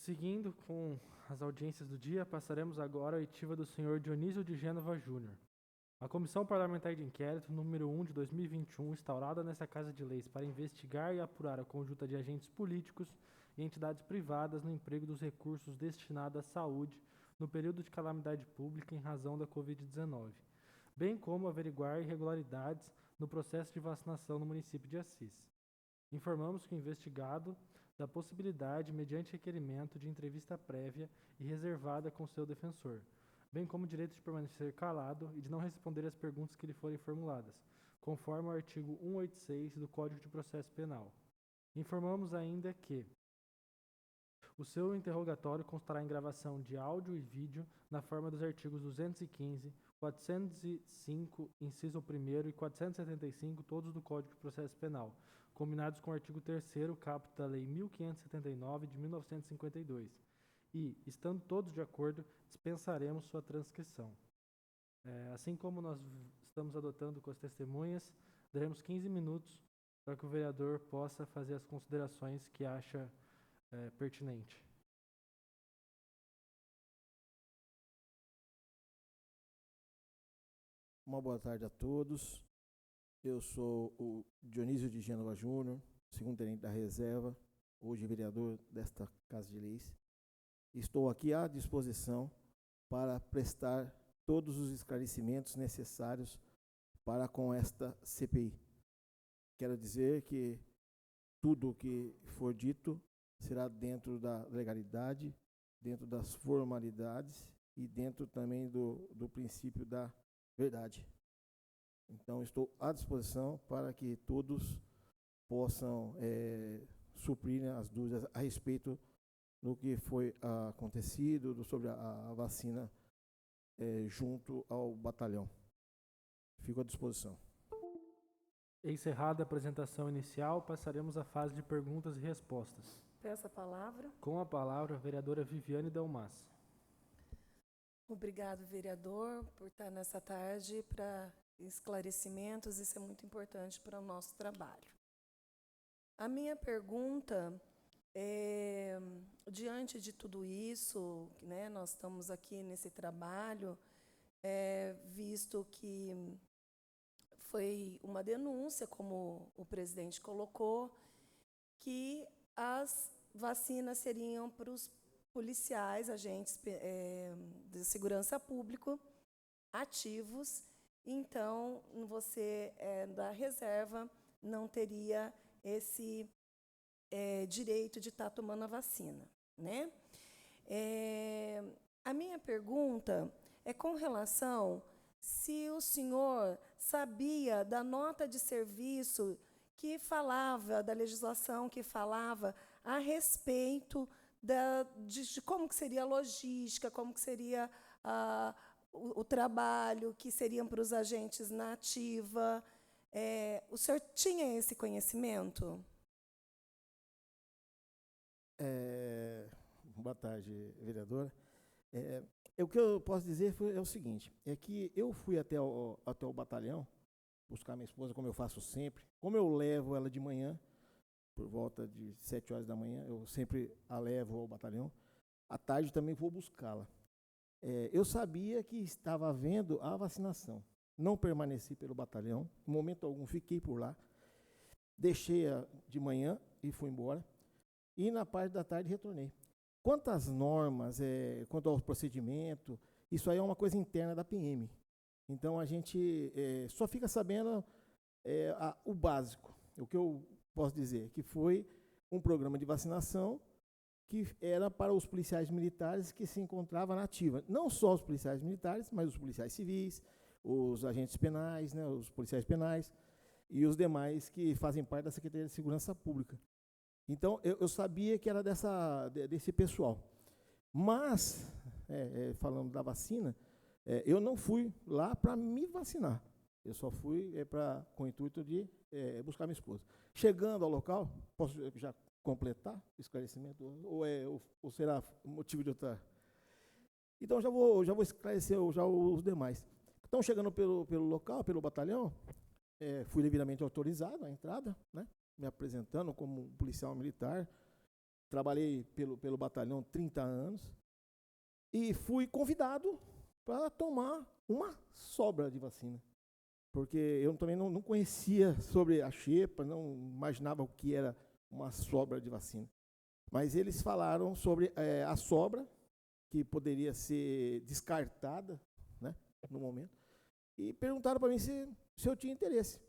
Seguindo com as audiências do dia, passaremos agora à oitiva do senhor Dionísio de Gênova Júnior. A Comissão Parlamentar de Inquérito número 1 de 2021, instaurada nesta Casa de Leis para investigar e apurar a conduta de agentes políticos e entidades privadas no emprego dos recursos destinados à saúde no período de calamidade pública em razão da Covid-19, bem como averiguar irregularidades no processo de vacinação no município de Assis. Informamos que o investigado da possibilidade, mediante requerimento, de entrevista prévia e reservada com seu defensor, bem como o direito de permanecer calado e de não responder às perguntas que lhe forem formuladas, conforme o artigo 186 do Código de Processo Penal. Informamos ainda que o seu interrogatório constará em gravação de áudio e vídeo na forma dos artigos 215, 405, inciso 1º e 475, todos do Código de Processo Penal, combinados com o artigo 3º, caput da Lei 1579 de 1952. E, estando todos de acordo, dispensaremos sua transcrição. Assim como nós estamos adotando com as testemunhas, daremos 15 minutos para que o vereador possa fazer as considerações que acha pertinente. Uma boa tarde a todos. Eu sou o Dionísio de Gênova Júnior, segundo-tenente da reserva, hoje vereador desta Casa de Leis. Estou aqui à disposição para prestar todos os esclarecimentos necessários para com esta CPI. Quero dizer que tudo o que for dito será dentro da legalidade, dentro das formalidades e dentro também do princípio da verdade. Então, estou à disposição para que todos possam suprir, né, as dúvidas a respeito do que foi acontecido, sobre a vacina junto ao batalhão. Fico à disposição. Encerrada a apresentação inicial, passaremos à fase de perguntas e respostas. Peço a palavra. Com a palavra, a vereadora Viviane Delmas. Obrigado, vereador, por estar nessa tarde para esclarecimentos. Isso é muito importante para o nosso trabalho. A minha pergunta é, diante de tudo isso, né, nós estamos aqui nesse trabalho, visto que foi uma denúncia, como o presidente colocou, que as vacinas seriam para os policiais, agentes de segurança pública ativos. Então, você da reserva não teria esse direito de estar tomando a vacina, né? A minha pergunta é com relação se o senhor sabia da nota de serviço que falava, da legislação que falava a respeito de como que seria a logística, como que seria o trabalho que seriam para os agentes na ativa. O senhor tinha esse conhecimento? Boa tarde, vereadora. O que eu posso dizer é o seguinte, é que eu fui até o batalhão buscar minha esposa, como eu faço sempre. Como eu levo ela de manhã, por volta de 7 horas da manhã, eu sempre a levo ao batalhão. À tarde também vou buscá-la. Eu sabia que estava havendo a vacinação. Não permaneci pelo batalhão, em momento algum fiquei por lá. Deixei-a de manhã e fui embora. E na parte da tarde retornei. Quanto às normas, quanto ao procedimento, isso aí é uma coisa interna da PM. Então, a gente só fica sabendo o básico. O que eu posso dizer que foi um programa de vacinação que era para os policiais militares que se encontravam na ativa. Não só os policiais militares, mas os policiais civis, os agentes penais, né, os policiais penais e os demais que fazem parte da Secretaria de Segurança Pública. Então, eu sabia que era desse pessoal. Mas, falando da vacina, eu não fui lá para me vacinar. Eu só fui com o intuito de buscar minha esposa. Chegando ao local, posso já completar o esclarecimento? Ou será motivo de outra? Então, já vou esclarecer os demais. Então, chegando pelo local, pelo batalhão, fui devidamente autorizado à entrada, né? Me apresentando como um policial militar, trabalhei pelo batalhão 30 anos e fui convidado para tomar uma sobra de vacina. Porque eu também não conhecia sobre a xepa, não imaginava o que era uma sobra de vacina. Mas eles falaram sobre a sobra, que poderia ser descartada, né, no momento, e perguntaram para mim se eu tinha interesse.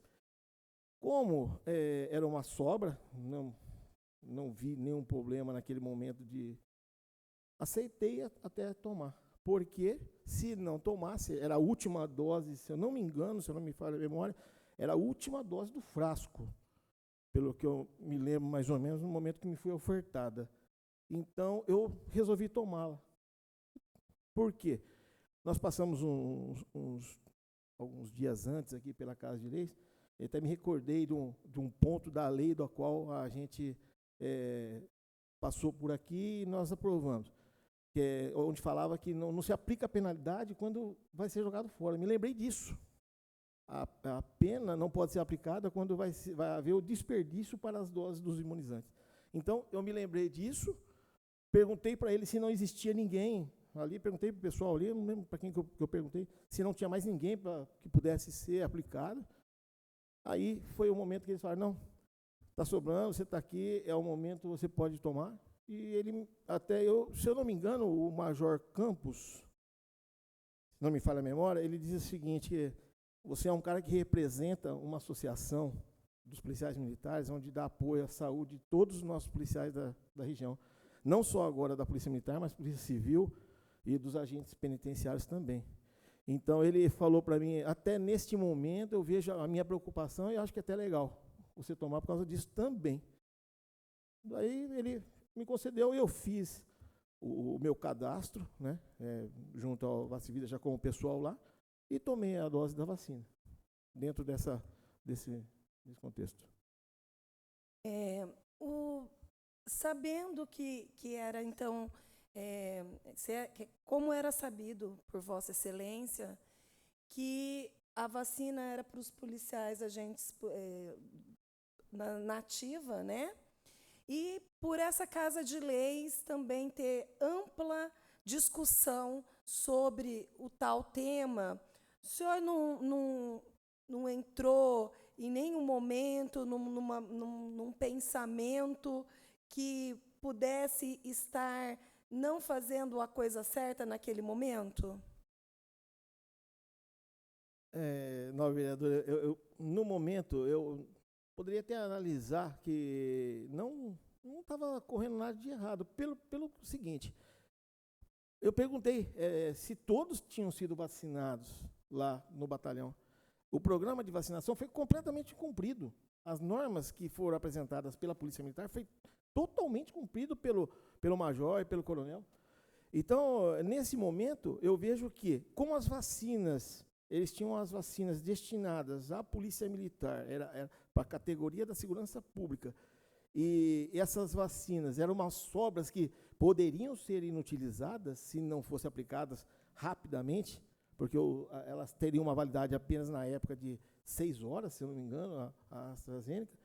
Como era uma sobra, não vi nenhum problema naquele momento de... Aceitei até tomar. Porque, se não tomasse, era a última dose, se eu não me engano, se eu não me falha a memória, era a última dose do frasco, pelo que eu me lembro mais ou menos no momento que me foi ofertada. Então, eu resolvi tomá-la. Por quê? Nós passamos alguns dias antes aqui pela Casa de Leis, eu até me recordei de um ponto da lei da qual a gente passou por aqui e nós aprovamos, que é onde falava que não se aplica a penalidade quando vai ser jogado fora. Me lembrei disso. A pena não pode ser aplicada quando vai haver o desperdício para as doses dos imunizantes. Então, eu me lembrei disso, perguntei para ele se não existia ninguém ali, perguntei para o pessoal ali, não lembro para quem que eu perguntei, se não tinha mais ninguém que pudesse ser aplicado. Aí foi o momento que eles falaram, não, está sobrando, você está aqui, é o momento, você pode tomar. E ele, se eu não me engano, o Major Campos, se não me falha a memória, ele diz o seguinte, que você é um cara que representa uma associação dos policiais militares, onde dá apoio à saúde de todos os nossos policiais da região. Não só agora da Polícia Militar, mas Polícia Civil e dos agentes penitenciários também. Então, ele falou para mim, até neste momento, eu vejo a minha preocupação e acho que é até legal você tomar por causa disso também. Daí, ele me concedeu e eu fiz o meu cadastro, né, junto ao Vacivida, já com o pessoal lá, e tomei a dose da vacina, dentro desse contexto. Sabendo que era, então, como era sabido por Vossa Excelência, que a vacina era para os policiais agentes na ativa, né? E por essa Casa de Leis também ter ampla discussão sobre o tal tema, o senhor não entrou em nenhum momento num pensamento que pudesse estar não fazendo a coisa certa naquele momento? Não, vereadora, no momento, eu poderia até analisar que não estava correndo nada de errado, pelo seguinte, eu perguntei se todos tinham sido vacinados lá no batalhão. O programa de vacinação foi completamente cumprido. As normas que foram apresentadas pela Polícia Militar foi totalmente cumprido pelo major e pelo coronel. Então, nesse momento, eu vejo que, como as vacinas, eles tinham as vacinas destinadas à Polícia Militar, era para a categoria da segurança pública, e essas vacinas eram umas sobras que poderiam ser inutilizadas se não fossem aplicadas rapidamente, porque elas teriam uma validade apenas na época de 6 horas, se eu não me engano, a AstraZeneca.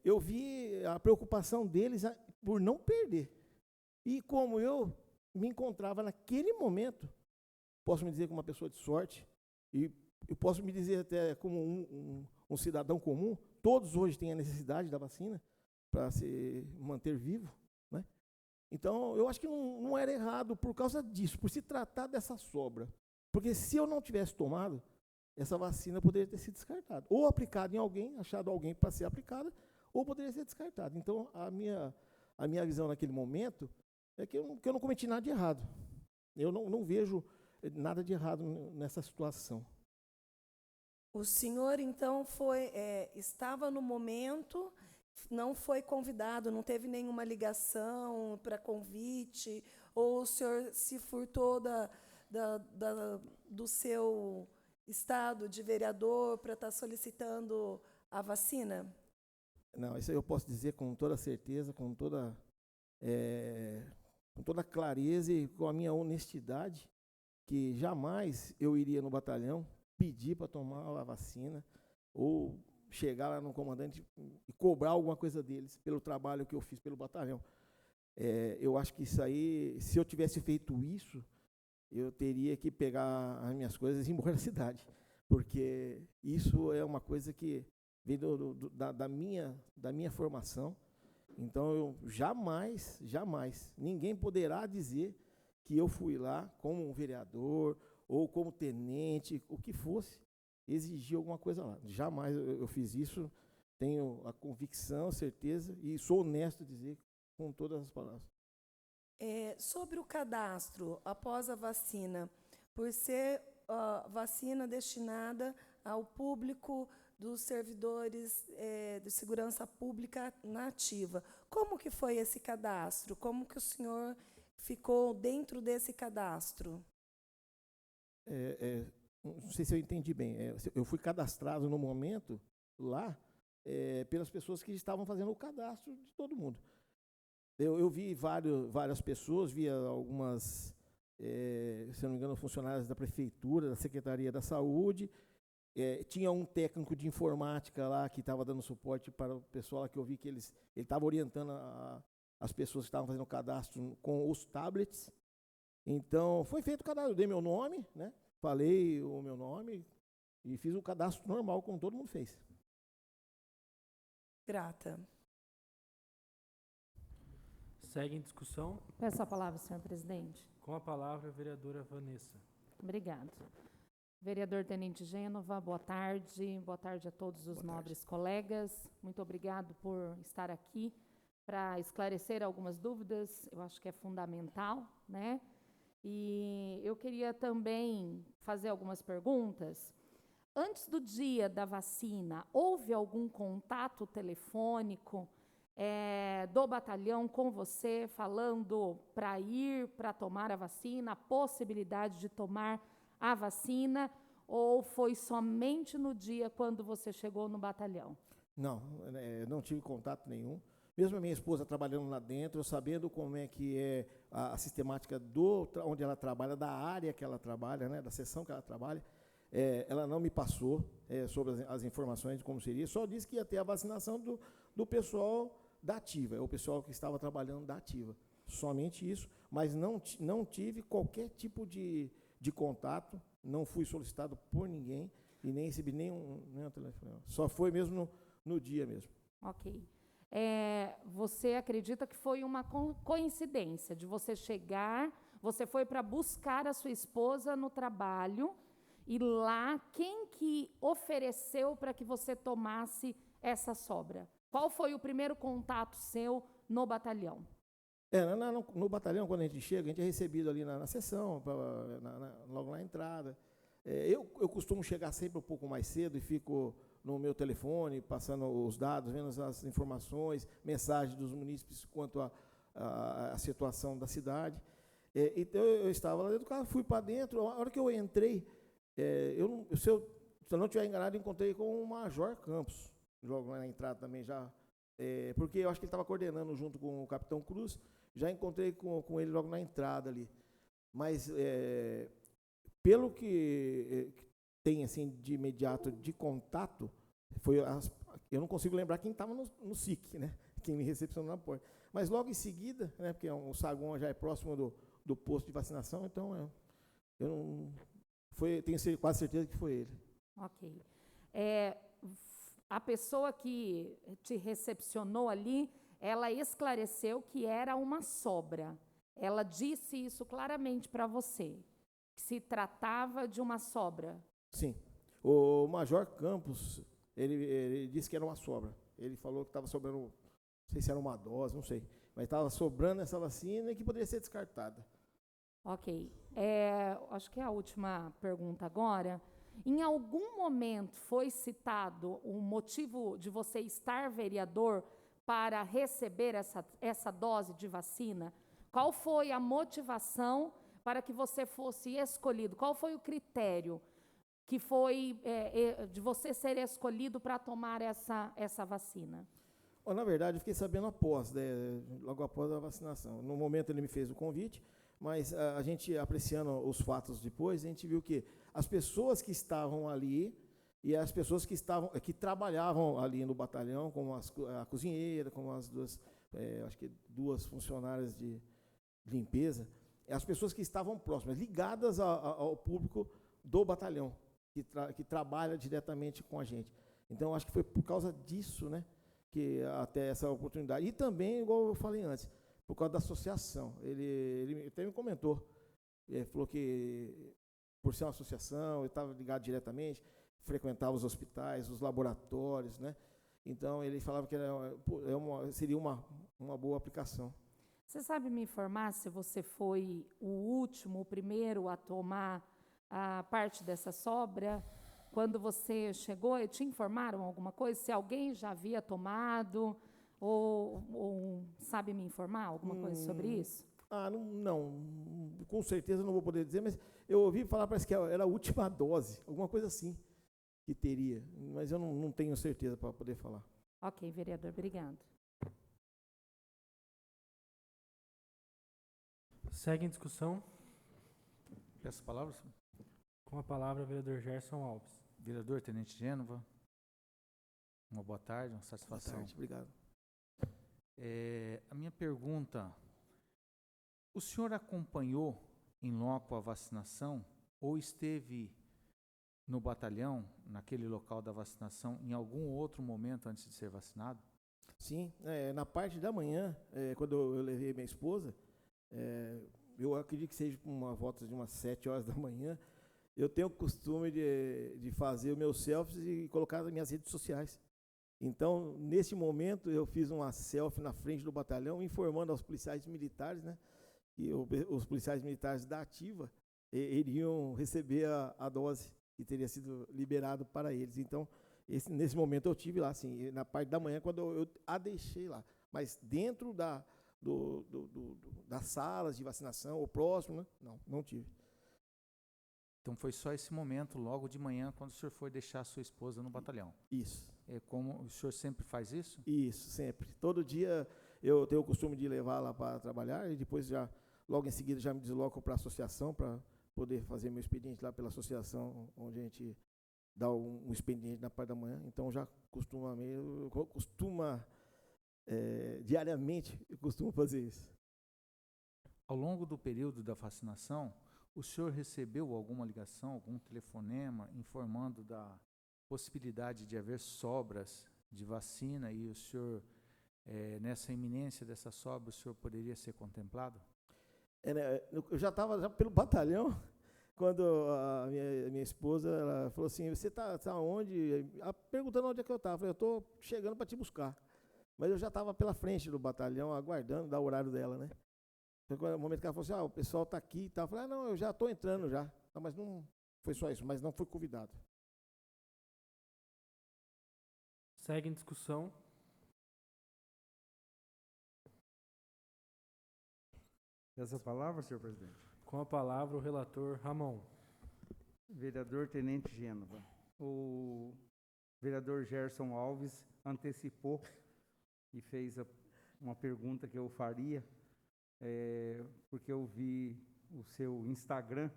Eu vi a preocupação deles por não perder. E como eu me encontrava naquele momento, posso me dizer como uma pessoa de sorte, e eu posso me dizer até como um cidadão comum, todos hoje têm a necessidade da vacina para se manter vivo, né? Então, eu acho que não era errado por causa disso, por se tratar dessa sobra. Porque se eu não tivesse tomado, essa vacina poderia ter sido descartada. Ou aplicada em alguém, achado alguém para ser aplicada, ou poderia ser descartada. Então, a minha visão naquele momento é que eu não cometi nada de errado. Eu não vejo nada de errado nessa situação. O senhor, então, estava no momento, não foi convidado, não teve nenhuma ligação para convite, ou o senhor se furtou do seu estado de vereador para estar solicitando a vacina? Não, isso eu posso dizer com toda certeza, com toda clareza e com a minha honestidade, que jamais eu iria no batalhão pedir para tomar a vacina ou chegar lá no comandante e cobrar alguma coisa deles pelo trabalho que eu fiz pelo batalhão. Eu acho que isso aí, se eu tivesse feito isso, eu teria que pegar as minhas coisas e ir embora da cidade, porque isso é uma coisa que vem da minha formação. Então, eu jamais, ninguém poderá dizer que eu fui lá como um vereador ou como tenente, o que fosse, exigir alguma coisa lá. Jamais eu fiz isso, tenho a convicção, certeza, e sou honesto em dizer com todas as palavras. Sobre o cadastro após a vacina, por ser vacina destinada ao público dos servidores de segurança pública na ativa, como que foi esse cadastro? Como que o senhor ficou dentro desse cadastro? Não sei se eu entendi bem. Eu fui cadastrado no momento lá pelas pessoas que estavam fazendo o cadastro de todo mundo. Eu vi várias pessoas, via algumas, se não me engano, funcionários da prefeitura, da Secretaria da Saúde. Tinha um técnico de informática lá que estava dando suporte para o pessoal lá, que eu vi que ele estava orientando as pessoas que estavam fazendo o cadastro com os tablets. Então, foi feito o cadastro. Eu dei meu nome, né? Falei o meu nome e fiz o cadastro normal, como todo mundo fez. Grata. Segue em discussão. Peço a palavra, senhor presidente. Com a palavra, a vereadora Vanessa. Obrigado. Vereador Tenente Gênova, boa tarde. Boa tarde a todos os nobres colegas. Muito obrigado por estar aqui para esclarecer algumas dúvidas. Eu acho que é fundamental, né? E eu queria também fazer algumas perguntas. Antes do dia da vacina, houve algum contato telefônico do batalhão com você, falando para tomar a vacina, a possibilidade de tomar a vacina, ou foi somente no dia quando você chegou no batalhão? Não tive contato nenhum. Mesmo a minha esposa trabalhando lá dentro, eu sabendo como é que é a sistemática onde ela trabalha, da área que ela trabalha, né, da seção que ela trabalha, ela não me passou sobre as informações de como seria, só disse que ia ter a vacinação do pessoal da ativa, o pessoal que estava trabalhando da ativa. Somente isso, mas não tive qualquer tipo de contato, não fui solicitado por ninguém e nem recebi nenhum telefone. Só foi mesmo no dia mesmo. Ok. Você acredita que foi uma coincidência de você chegar, você foi para buscar a sua esposa no trabalho, e lá, quem que ofereceu para que você tomasse essa sobra? Qual foi o primeiro contato seu no batalhão? No batalhão, quando a gente chega, a gente é recebido ali na seção, logo na entrada. Eu costumo chegar sempre um pouco mais cedo e fico no meu telefone, passando os dados, vendo as informações, mensagens dos munícipes quanto à situação da cidade. Então, eu estava lá dentro do carro, fui para dentro. A hora que eu entrei, se eu não estiver enganado, encontrei com o Major Campos, logo na entrada também já, porque eu acho que ele estava coordenando junto com o Capitão Cruz, já encontrei com ele logo na entrada ali. Mas, pelo que tem assim, de imediato de contato, eu não consigo lembrar quem estava no SIC, né? Quem me recepcionou na porta. Mas logo em seguida, né, porque o saguão já é próximo do posto de vacinação, então tenho quase certeza que foi ele. Ok. A pessoa que te recepcionou ali, ela esclareceu que era uma sobra. Ela disse isso claramente para você, que se tratava de uma sobra. Sim. O Major Campos, ele disse que era uma sobra. Ele falou que estava sobrando, não sei se era uma dose, não sei, mas estava sobrando essa vacina e que poderia ser descartada. Ok. Acho que é a última pergunta agora. Em algum momento foi citado o motivo de você estar vereador para receber essa dose de vacina? Qual foi a motivação para que você fosse escolhido? Qual foi o critério que foi de você ser escolhido para tomar essa vacina? Na verdade, eu fiquei sabendo logo após a vacinação. No momento ele me fez o convite, mas a gente, apreciando os fatos depois, a gente viu que as pessoas que estavam ali e as pessoas que trabalhavam ali no batalhão, como a cozinheira, como as duas, acho que 2 funcionárias de limpeza, as pessoas que estavam próximas, ligadas ao público do batalhão, que trabalha diretamente com a gente. Então, acho que foi por causa disso, né, que até essa oportunidade. E também, igual eu falei antes, por causa da associação. Ele até me comentou, ele falou que, por ser uma associação, ele estava ligado diretamente, frequentava os hospitais, os laboratórios, né? Então, ele falava que seria uma boa aplicação. Você sabe me informar se você foi o último, o primeiro a tomar a parte dessa sobra? Quando você chegou, te informaram alguma coisa? Se alguém já havia tomado, ou sabe me informar alguma coisa sobre isso? Não, com certeza não vou poder dizer, mas eu ouvi falar, parece que era a última dose, alguma coisa assim que teria, mas eu não tenho certeza para poder falar. Ok, vereador, obrigado. Segue em discussão. Peço palavras. Com a palavra, o vereador Gerson Alves. Vereador Tenente Gênova, uma boa tarde, uma satisfação. Boa tarde, obrigado. A minha pergunta, o senhor acompanhou em loco a vacinação ou esteve no batalhão, naquele local da vacinação, em algum outro momento antes de ser vacinado? Sim, na parte da manhã, quando eu levei minha esposa, eu acredito que seja uma volta de umas 7 horas da manhã, eu tenho o costume de fazer os meus selfies e colocar nas minhas redes sociais. Então, nesse momento, eu fiz uma selfie na frente do batalhão, informando aos policiais militares, né, que os policiais militares da ativa iriam receber a dose que teria sido liberado para eles. Então, nesse momento eu tive lá, assim, na parte da manhã, quando eu a deixei lá. Mas dentro das salas de vacinação, ou próximo, né, não tive. Então foi só esse momento, logo de manhã, quando o senhor foi deixar a sua esposa no batalhão? Isso. Como o senhor sempre faz isso? Isso, sempre. Todo dia eu tenho o costume de levar lá para trabalhar e depois logo em seguida já me desloco para a associação para poder fazer meu expediente lá pela associação, onde a gente dá um expediente na parte da manhã. Então já diariamente eu costumo fazer isso. Ao longo do período da vacinação, o senhor recebeu alguma ligação, algum telefonema informando da possibilidade de haver sobras de vacina e o senhor, nessa iminência dessa sobra, o senhor poderia ser contemplado? Eu já estava pelo batalhão, quando a minha esposa ela falou assim, você tá onde? Perguntando onde é que eu estava. Eu falei, eu estou chegando para te buscar. Mas eu já estava pela frente do batalhão, aguardando dar o horário dela, né? Foi no momento que ela falou assim, o pessoal está aqui e tal. Eu falei, não, eu já estou entrando já. Não, mas não foi só isso, mas não fui convidado. Segue em discussão. Essa palavra, senhor presidente. Com a palavra, o relator Ramon. Vereador Tenente Gênova. O vereador Gerson Alves antecipou e fez uma pergunta que eu faria, porque eu vi o seu Instagram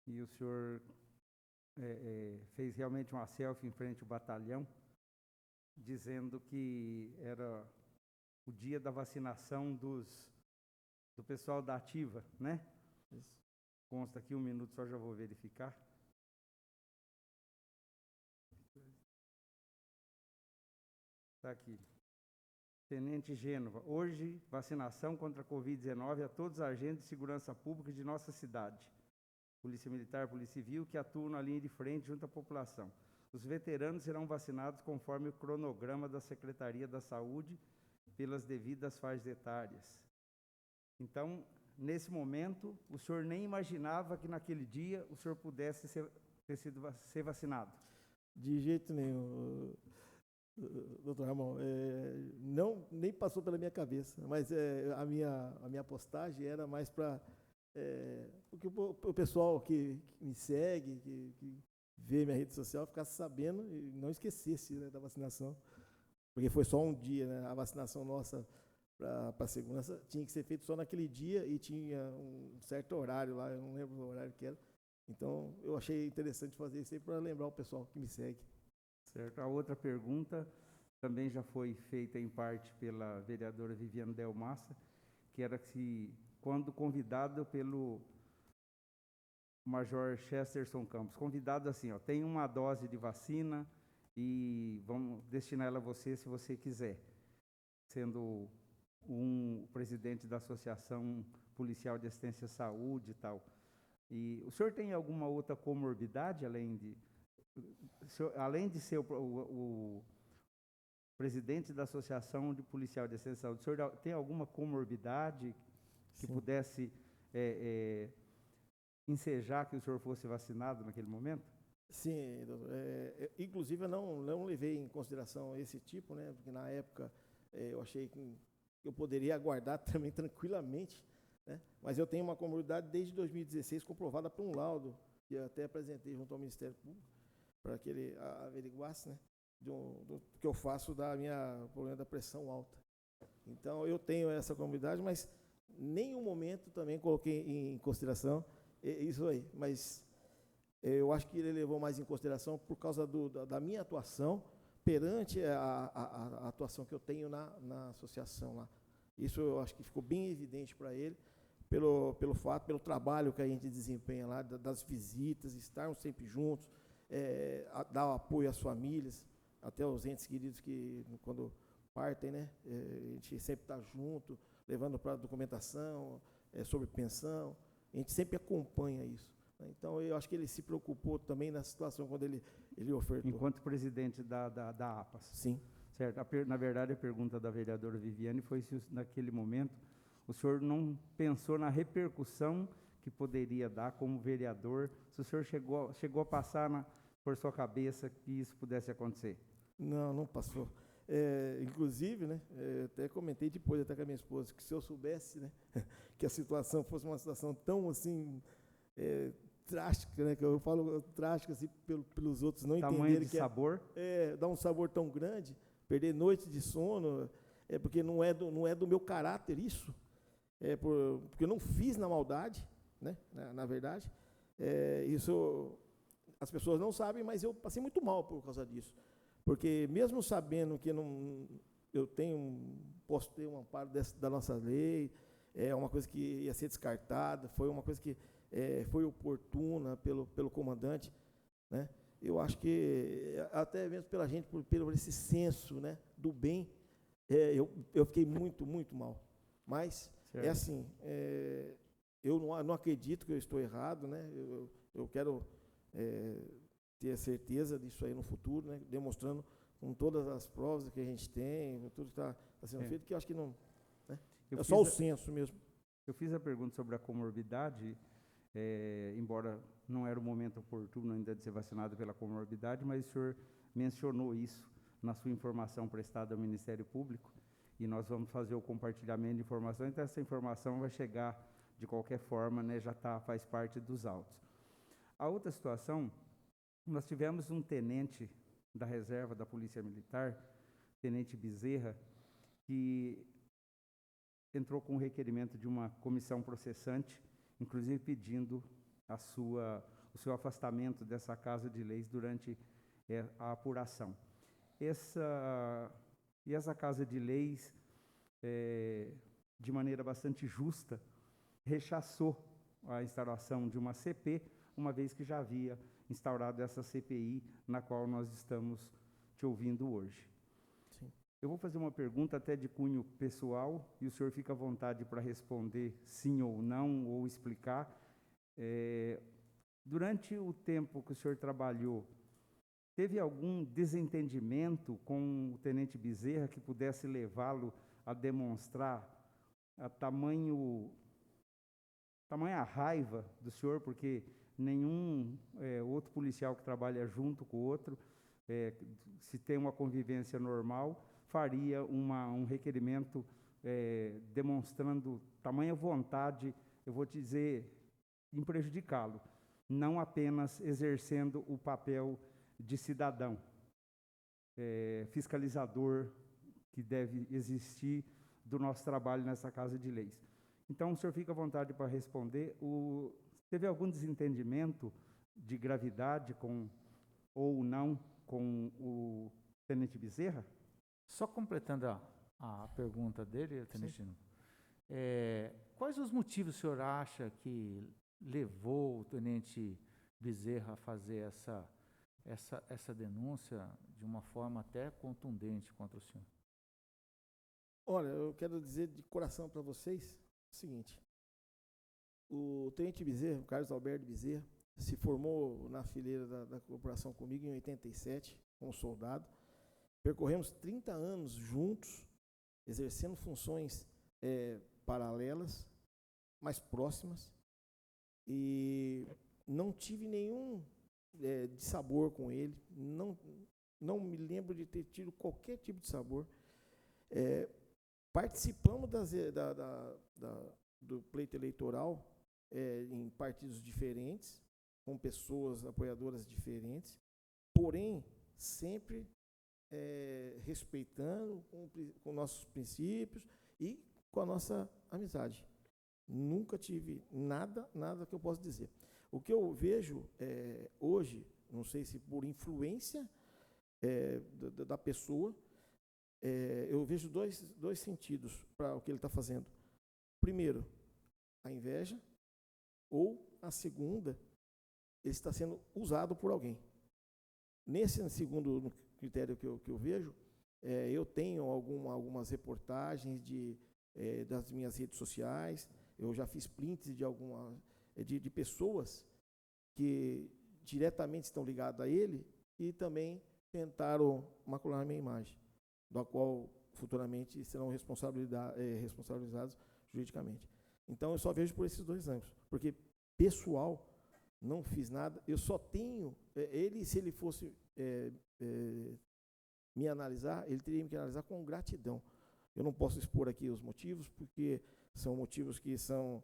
e o senhor fez realmente uma selfie em frente ao batalhão, dizendo que era o dia da vacinação do pessoal da ativa, né? Consta aqui 1 minuto, só já vou verificar. Está aqui. Tenente Gênova, hoje, vacinação contra a Covid-19 a todos os agentes de segurança pública de nossa cidade. Polícia Militar, Polícia Civil, que atuam na linha de frente junto à população. Os veteranos serão vacinados conforme o cronograma da Secretaria da Saúde, pelas devidas faixas etárias. Então, nesse momento, o senhor nem imaginava que naquele dia o senhor pudesse ser vacinado? De jeito nenhum, doutor Ramon. Nem passou pela minha cabeça, mas a minha postagem era mais para porque o pessoal que me segue, que vê minha rede social, ficasse sabendo e não esquecesse, né, da vacinação. Porque foi só um dia, né? A vacinação nossa para a segurança tinha que ser feito só naquele dia e tinha um certo horário lá, eu não lembro o horário que era, Então, eu achei interessante fazer isso aí para lembrar o pessoal que me segue. Certo. A outra pergunta também já foi feita em parte pela vereadora Viviane Delmassa, que era se, quando convidado pelo Major Chesterton Campos, convidado assim, ó, tem uma dose de vacina e vamos destinar ela a você se você quiser, sendo um presidente da Associação Policial de Assistência à Saúde e tal. E o senhor tem alguma outra comorbidade, além de ser o presidente da Associação de Policial de Assistência à Saúde, o senhor tem alguma comorbidade que Sim. pudesse ensejar que o senhor fosse vacinado naquele momento? Sim, doutor. Inclusive, eu não levei em consideração esse tipo, né? Porque na época eu achei que eu poderia aguardar também tranquilamente, né? Mas eu tenho uma comorbidade desde 2016 comprovada por um laudo que eu até apresentei junto ao Ministério Público para que ele averiguasse, né? Do que eu faço da minha problema da pressão alta. Então eu tenho essa comorbidade, mas em nenhum momento também coloquei em consideração isso aí. Mas eu acho que ele levou mais em consideração por causa da minha atuação perante a atuação que eu tenho na associação lá. Isso eu acho que ficou bem evidente para ele, pelo fato, pelo trabalho que a gente desempenha lá, das visitas, estarmos sempre juntos, dar apoio às famílias, até os entes queridos que, quando partem, né, a gente sempre está junto, levando para a documentação, sobre pensão, a gente sempre acompanha isso. Então, eu acho que ele se preocupou também na situação quando ele ofertou. Enquanto presidente da APAS. Sim. Certo. Na verdade, a pergunta da vereadora Viviane foi se, naquele momento, o senhor não pensou na repercussão que poderia dar como vereador, se o senhor chegou a passar por sua cabeça que isso pudesse acontecer. Não passou. Inclusive, né, até comentei depois até com a minha esposa, que se eu soubesse, né, que a situação fosse uma situação tão assim drástica, né, que eu falo drástica assim, pelos outros não Tamanho entenderem de que sabor? Dá um sabor tão grande, perder noites de sono, porque não é do meu caráter isso, porque eu não fiz na maldade, né, na verdade. Isso as pessoas não sabem, mas eu passei muito mal por causa disso. Porque mesmo sabendo que posso ter um amparo da nossa lei, é uma coisa que ia ser descartada, foi uma coisa que foi oportuna pelo comandante, né? Eu acho que, até mesmo pela gente, pelo esse senso, né, do bem, eu fiquei muito, muito mal. Mas, certo. Assim, eu não acredito que eu estou errado, né? Eu quero ter certeza disso aí no futuro, né? Demonstrando com todas as provas que a gente tem, tudo que está sendo feito, que eu acho que não... Né? É só o senso mesmo. Eu fiz a pergunta sobre a comorbidade, embora não era o momento oportuno ainda de ser vacinado pela comorbidade, mas o senhor mencionou isso na sua informação prestada ao Ministério Público, e nós vamos fazer o compartilhamento de informação, então essa informação vai chegar de qualquer forma, né, faz parte dos autos. A outra situação, nós tivemos um tenente da reserva da Polícia Militar, Tenente Bezerra, que entrou com um requerimento de uma comissão processante, inclusive pedindo o seu afastamento dessa Casa de Leis durante a apuração. Essa Casa de Leis, de maneira bastante justa, rechaçou a instauração de uma CP, uma vez que já havia instaurado essa CPI, na qual nós estamos te ouvindo hoje. Sim. Eu vou fazer uma pergunta até de cunho pessoal, e o senhor fica à vontade para responder sim ou não, ou explicar. Durante o tempo que o senhor trabalhou, teve algum desentendimento com o Tenente Bezerra que pudesse levá-lo a demonstrar a tamanha raiva do senhor, porque nenhum outro policial que trabalha junto com o outro, se tem uma convivência normal, faria um requerimento demonstrando tamanha vontade, eu vou dizer, em prejudicá-lo, não apenas exercendo o papel de cidadão, fiscalizador que deve existir do nosso trabalho nessa Casa de Leis. Então, o senhor fica à vontade para responder. O Teve algum desentendimento de gravidade ou não com o tenente Bezerra? Só completando a pergunta dele, tenente Genova, quais os motivos o senhor acha que levou o tenente Bezerra a fazer essa denúncia de uma forma até contundente contra o senhor? Olha, eu quero dizer de coração para vocês o seguinte: o tenente Bezerra, o Carlos Alberto Bezerra, se formou na fileira da corporação comigo em 87, como soldado. Percorremos 30 anos juntos, exercendo funções paralelas, mais próximas, e não tive nenhum dissabor com ele, não me lembro de ter tido qualquer tipo de sabor. Participamos do pleito eleitoral em partidos diferentes, com pessoas apoiadoras diferentes, porém, sempre respeitando com nossos princípios e com a nossa amizade. Nunca tive nada que eu possa dizer. O que eu vejo hoje, não sei se por influência da pessoa, eu vejo dois sentidos para o que ele está fazendo. Primeiro, a inveja, ou a segunda, ele está sendo usado por alguém. Nesse segundo critério que eu vejo, eu tenho algumas reportagens das minhas redes sociais, eu já fiz prints de pessoas que diretamente estão ligadas a ele e também tentaram macular a minha imagem, da qual futuramente serão responsabilizados juridicamente. Então, eu só vejo por esses dois ângulos, porque pessoal, não fiz nada, eu só tenho, se ele fosse me analisar, ele teria que me analisar com gratidão. Eu não posso expor aqui os motivos, porque são motivos que são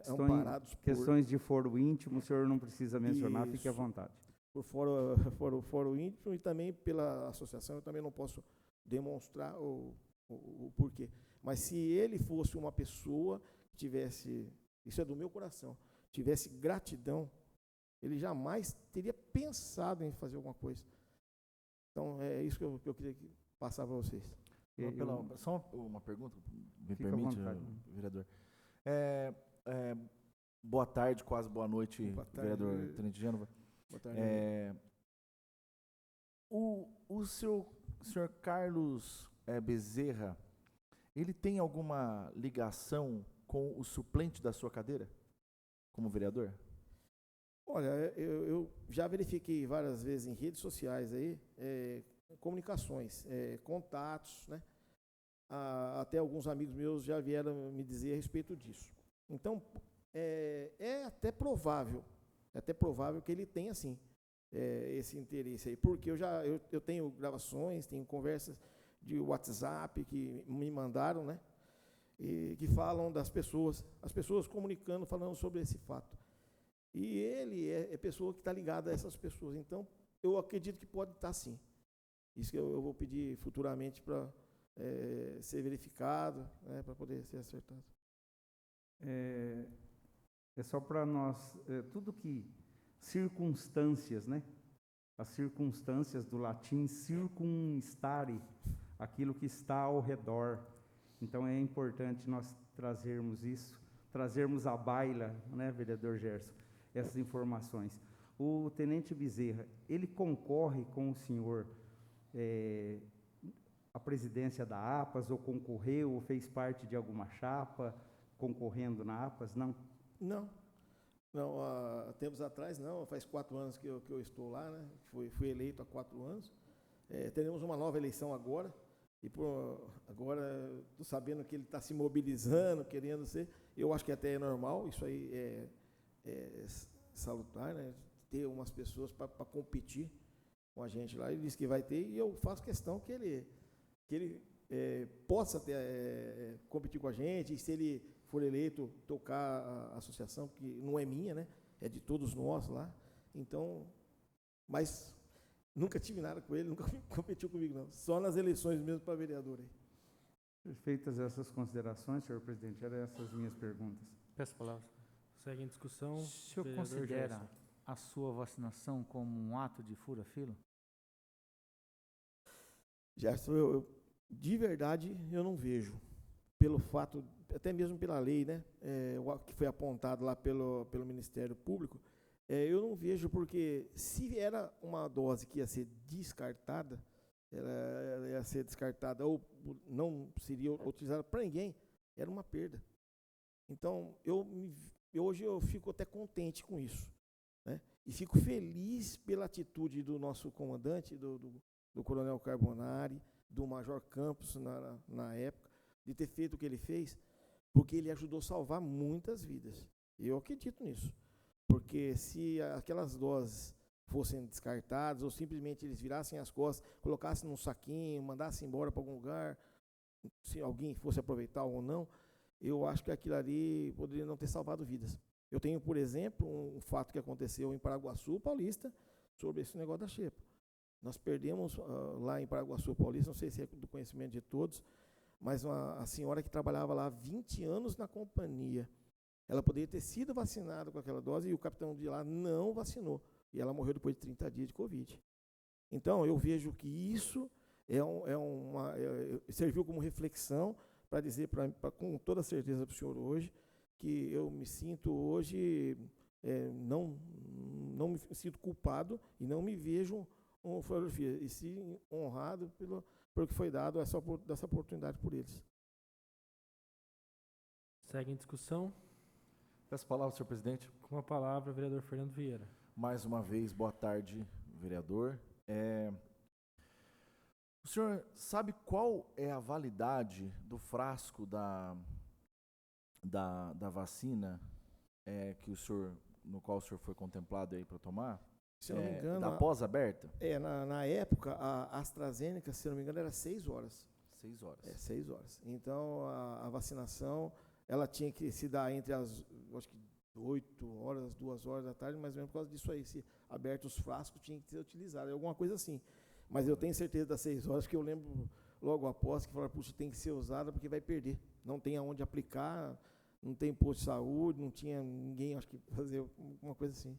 amparados por... Questões de foro íntimo, o senhor não precisa mencionar, Isso. fique à vontade. Por foro íntimo e também pela associação, eu também não posso demonstrar o porquê. Mas se ele fosse uma pessoa que tivesse, isso é do meu coração, tivesse gratidão, ele jamais teria pensado em fazer alguma coisa. Então, é isso que eu queria passar para vocês. Só uma pergunta, me Fica à permite, vontade. vereador. Boa tarde, quase boa noite, Boa tarde, vereador Tenente Genova. Boa tarde. O senhor Carlos Bezerra, ele tem alguma ligação com o suplente da sua cadeira, como vereador? Olha, eu já verifiquei várias vezes em redes sociais aí, comunicações, contatos, né? Até alguns amigos meus já vieram me dizer a respeito disso. Então, é até provável que ele tenha, sim, esse interesse aí, porque eu tenho gravações, tenho conversas de WhatsApp que me mandaram, né? E que falam das pessoas, as pessoas comunicando, falando sobre esse fato. E ele é pessoa que está ligada a essas pessoas. Então, eu acredito que pode estar, sim. Isso que eu vou pedir futuramente para ser verificado, né, para poder ser acertado. É só para nós, tudo que circunstâncias, né? As circunstâncias do latim circumstare, aquilo que está ao redor. Então é importante nós trazermos isso, trazermos à baila, né, vereador Gerson, essas informações. O tenente Bezerra, ele concorre com o senhor a presidência da APAS, ou concorreu, ou fez parte de alguma chapa concorrendo na APAS? Não? Não, há tempos atrás não, faz 4 anos que eu estou lá, né? Fui eleito há 4 anos. Teremos uma nova eleição agora, e agora estou sabendo que ele está se mobilizando, querendo ser, eu acho que até é normal, isso aí é salutar, né? Ter umas pessoas para competir com a gente lá. Ele disse que vai ter, e eu faço questão que ele possa competir com a gente, e se ele for eleito, tocar a associação, que não é minha, né? É de todos nós lá. Então, mas nunca tive nada com ele, nunca competiu comigo, não. Só nas eleições mesmo para vereador aí. Feitas essas considerações, senhor presidente, eram essas minhas perguntas. Peço a palavra. Segue em discussão. O senhor vereador considera Gerson. a sua vacinação como um ato de fura-fila? Gerson, de verdade, eu não vejo. Pelo fato, até mesmo pela lei, né, que foi apontado lá pelo Ministério Público, eu não vejo, porque se era uma dose que ia ser descartada, ela ia ser descartada ou não seria utilizada para ninguém, era uma perda. Então, hoje eu fico até contente com isso, né? E fico feliz pela atitude do nosso comandante, do Coronel Carbonari, do Major Campos na época, de ter feito o que ele fez, porque ele ajudou a salvar muitas vidas. Eu acredito nisso. Porque se aquelas doses fossem descartadas, ou simplesmente eles virassem as costas, colocassem num saquinho, mandassem embora para algum lugar, se alguém fosse aproveitar ou não, eu acho que aquilo ali poderia não ter salvado vidas. Eu tenho, por exemplo, um fato que aconteceu em Paraguaçu Paulista, sobre esse negócio da xepa. Nós perdemos lá em Paraguaçu Paulista, não sei se é do conhecimento de todos, mas a senhora que trabalhava lá há 20 anos na companhia, ela poderia ter sido vacinada com aquela dose e o capitão de lá não vacinou. E ela morreu depois de 30 dias de Covid. Então, eu vejo que isso serviu como reflexão para dizer com toda certeza para o senhor hoje que eu me sinto hoje, não me sinto culpado e não me vejo um fotografia, e sim honrado pelo que foi dado dessa oportunidade por eles. Segue em discussão. Peço a palavra, senhor presidente. Com a palavra, vereador Fernando Vieira. Mais uma vez, boa tarde, vereador. O senhor sabe qual é a validade do frasco da vacina no qual o senhor foi contemplado aí para tomar? Se eu não me engano, da pós-aberta? Na época, a AstraZeneca, se eu não me engano, era 6 horas. 6 horas. 6 horas. Então, a vacinação, ela tinha que se dar entre acho que 8 horas, 2 horas da tarde, mais ou menos por causa disso aí. Se aberto os frascos, tinha que ser utilizado, alguma coisa assim. Mas eu tenho certeza das 6 horas, que eu lembro logo após que falaram, puxa, tem que ser usada porque vai perder. Não tem aonde aplicar, não tem posto de saúde, não tinha ninguém, acho que fazer uma coisa assim.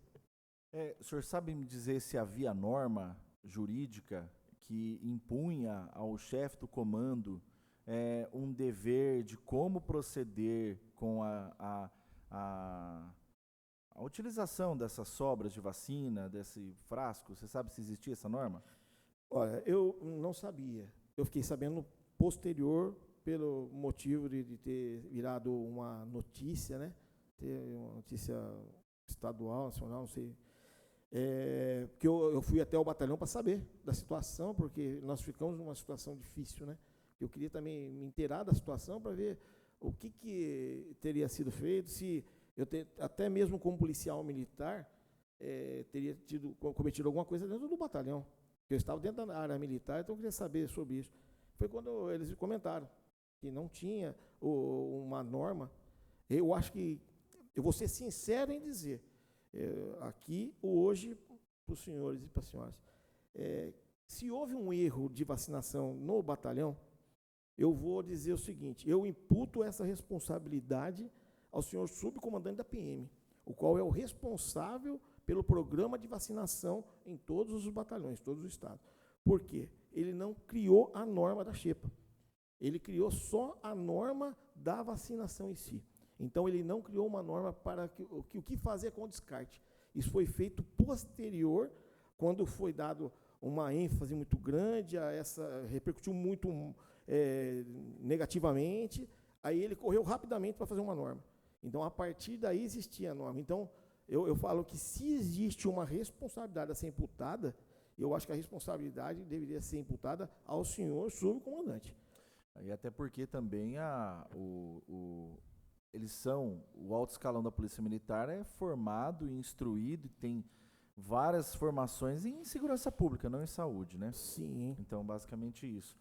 O senhor sabe me dizer se havia norma jurídica que impunha ao chefe do comando um dever de como proceder com a utilização dessas sobras de vacina, desse frasco? Você sabe se existia essa norma? Olha, eu não sabia. Eu fiquei sabendo posterior, pelo motivo de ter virado uma notícia, né? Ter uma notícia estadual, nacional, não sei. Porque eu fui até o batalhão para saber da situação, porque nós ficamos numa situação difícil, né? Eu queria também me inteirar da situação para ver o que teria sido feito, se eu até mesmo como policial militar teria cometido alguma coisa dentro do batalhão. Eu estava dentro da área militar, então eu queria saber sobre isso. Foi quando eles comentaram que não tinha uma norma. Eu acho que, eu vou ser sincero em dizer, aqui, hoje, para os senhores e para as senhoras, se houve um erro de vacinação no batalhão, eu vou dizer o seguinte, eu imputo essa responsabilidade ao senhor subcomandante da PM, o qual é o responsável pelo programa de vacinação em todos os batalhões, todos os estados. Por quê? Ele não criou a norma da xepa. Ele criou só a norma da vacinação em si. Então, ele não criou uma norma para o que fazer com o descarte. Isso foi feito posterior, quando foi dado uma ênfase muito grande, repercutiu muito negativamente, aí ele correu rapidamente para fazer uma norma. Então, a partir daí existia a norma. Então, eu falo que se existe uma responsabilidade a ser imputada, eu acho que a responsabilidade deveria ser imputada ao senhor subcomandante. E até porque também o alto escalão da Polícia Militar é formado e instruído e tem várias formações em segurança pública, não em saúde, né? Sim. Então, basicamente isso.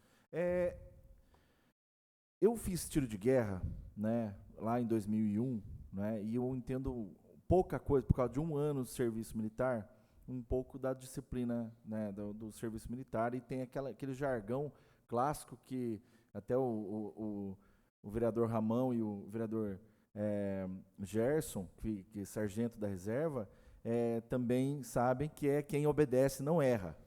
Eu fiz tiro de guerra, né, lá em 2001, né, e eu entendo pouca coisa, por causa de 1 ano de serviço militar, um pouco da disciplina, né, do serviço militar, e tem aquele jargão clássico que até o vereador Ramão e o vereador Gerson, que é sargento da reserva, também sabem que é quem obedece não erra.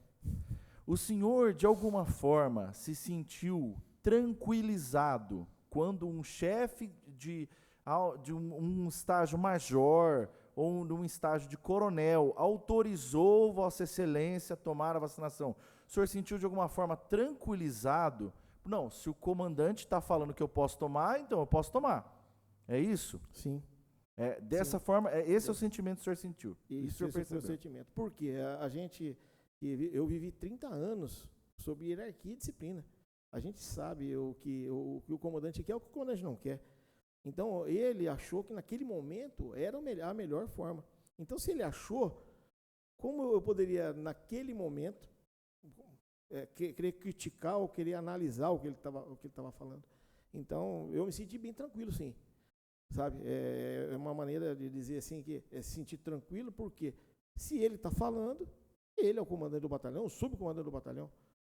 O senhor, de alguma forma, se sentiu tranquilizado quando um chefe de um estágio major ou de um estágio de coronel autorizou Vossa Excelência a tomar a vacinação? O senhor sentiu de alguma forma tranquilizado? Não, se o comandante está falando que eu posso tomar, então eu posso tomar. É isso? Sim. Dessa forma, esse é o sentimento que o senhor sentiu. Isso é o meu sentimento. Porque eu vivi 30 anos sob hierarquia e disciplina. A gente sabe o que o comandante quer, o que o comandante não quer. Então, ele achou que naquele momento era a melhor forma. Então, se ele achou, como eu poderia, naquele momento, querer criticar ou querer analisar o que ele estava falando? Então, eu me senti bem tranquilo, sim. Sabe? É uma maneira de dizer assim, que é se sentir tranquilo, porque se ele está falando, ele é o comandante do batalhão, o subcomandante do batalhão.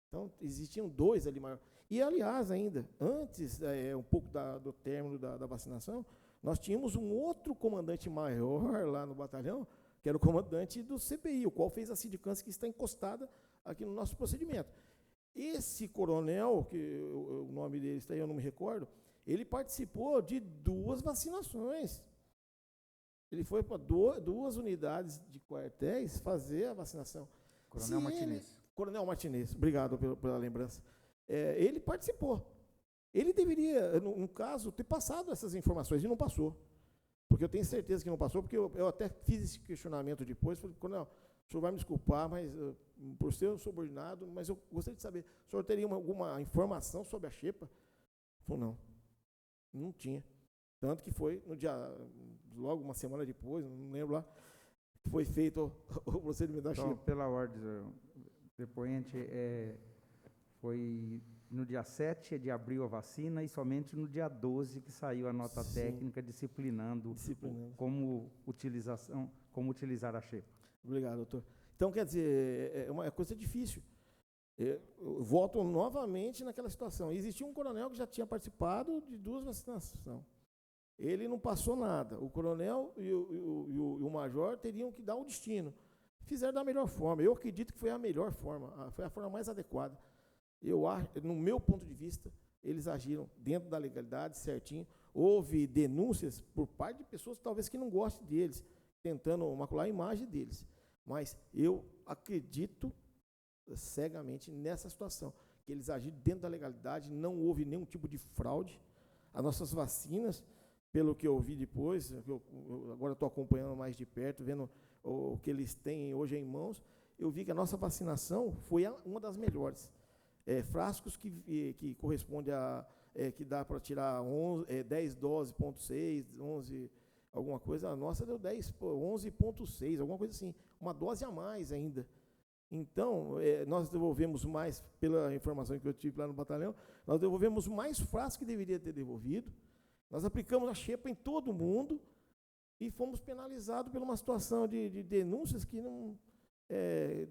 Então, existiam 2 ali maior. E, aliás, ainda, antes, um pouco do término da vacinação, nós tínhamos um outro comandante maior lá no batalhão, que era o comandante do CPI, o qual fez a sindicância que está encostada aqui no nosso procedimento. Esse coronel, que o nome dele está aí, eu não me recordo, ele participou de 2 vacinações. Ele foi para 2 unidades de quartéis fazer a vacinação. Coronel Martinez. Coronel Martinez, obrigado pela lembrança. Ele participou. Ele deveria, no caso, ter passado essas informações, e não passou. Porque eu tenho certeza que não passou, porque eu até fiz esse questionamento depois. Falei, Coronel, o senhor vai me desculpar, mas por ser um subordinado, mas eu gostaria de saber, o senhor teria alguma informação sobre a xepa? Ele falou, não tinha. Tanto que foi no dia, logo uma semana depois, não lembro lá, foi feito o procedimento da Então, xepa. pela ordem, depoente, foi no dia 7 de abril a vacina e somente no dia 12 que saiu a nota técnica disciplinando. Como utilizar a xepa. Obrigado, doutor. Então, quer dizer, é uma coisa difícil. Eu volto novamente naquela situação. Existia um coronel que já tinha participado de 2 vacinações. Ele não passou nada. O coronel e o major teriam que dar o destino. Fizeram da melhor forma. Eu acredito que foi a melhor forma, foi a forma mais adequada. Eu acho, no meu ponto de vista, eles agiram dentro da legalidade, certinho. Houve denúncias por parte de pessoas talvez que não gostem deles, tentando macular a imagem deles. Mas eu acredito cegamente nessa situação, que eles agiram dentro da legalidade, não houve nenhum tipo de fraude. As nossas vacinas, pelo que eu vi depois, eu agora estou acompanhando mais de perto, vendo o que eles têm hoje em mãos, eu vi que a nossa vacinação foi uma das melhores. Frascos que corresponde a, que dá para tirar 10 doses, 0,6, 11, alguma coisa, a nossa deu 11,6, alguma coisa assim, uma dose a mais ainda. Então, nós devolvemos mais, pela informação que eu tive lá no batalhão, nós devolvemos mais frascos que deveria ter devolvido, nós aplicamos a xepa em todo mundo e fomos penalizados por uma situação de denúncias que não,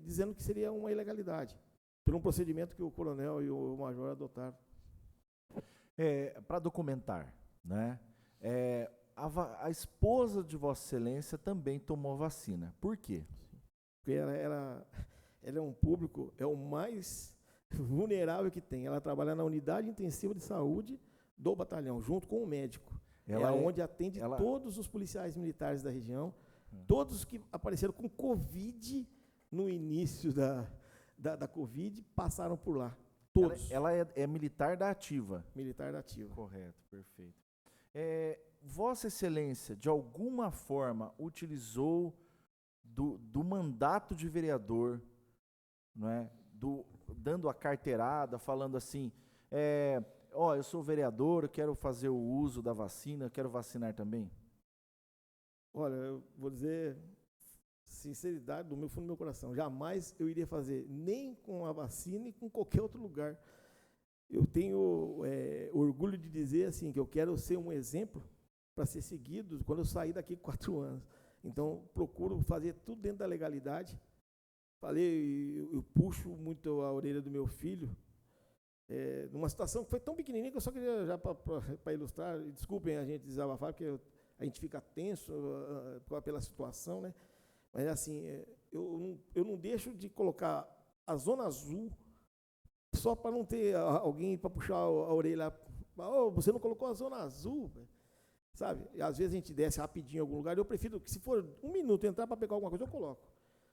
dizendo que seria uma ilegalidade, por um procedimento que o coronel e o major adotaram. Para documentar, né? A esposa de Vossa Excelência também tomou vacina. Por quê? Porque ela é um público, é o mais vulnerável que tem. Ela trabalha na unidade intensiva de saúde do batalhão, junto com o médico. Ela onde atende todos os policiais militares da região, todos que apareceram com Covid no início da Covid, passaram por lá. Todos. Ela é militar da ativa. Militar da ativa. Correto, perfeito. Vossa Excelência, de alguma forma, utilizou do mandato de vereador, não é? Dando a carteirada, falando assim, eu sou vereador, eu quero fazer o uso da vacina, eu quero vacinar também? Olha, eu vou dizer sinceridade do fundo do meu coração, jamais eu iria fazer, nem com a vacina e com qualquer outro lugar. Eu tenho orgulho de dizer assim, que eu quero ser um exemplo para ser seguido quando eu sair daqui 4 anos. Então, procuro fazer tudo dentro da legalidade. Eu puxo muito a orelha do meu filho, numa situação que foi tão pequenininha que eu só queria, já para ilustrar, desculpem a gente desabafar, porque a gente fica tenso pela situação, né? Mas, assim, eu não deixo de colocar a Zona Azul só para não ter alguém para puxar a orelha. Oh, você não colocou a Zona Azul, velho. Sabe? E às vezes a gente desce rapidinho em algum lugar, eu prefiro que, se for 1 minuto entrar para pegar alguma coisa, eu coloco.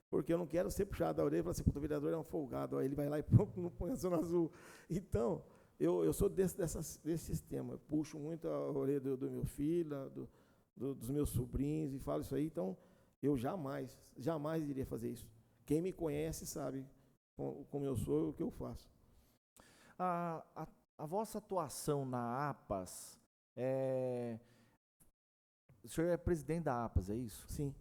Porque eu não quero ser puxado da orelha e falar assim, o vereador é um folgado, aí ele vai lá e não põe a Zona Azul. Então, eu sou desse sistema, eu puxo muito a orelha do meu filho, dos meus sobrinhos, e falo isso aí, então eu jamais iria fazer isso. Quem me conhece sabe como eu sou e o que eu faço. A vossa atuação na APAS, o senhor é presidente da APAS, é isso? Sim.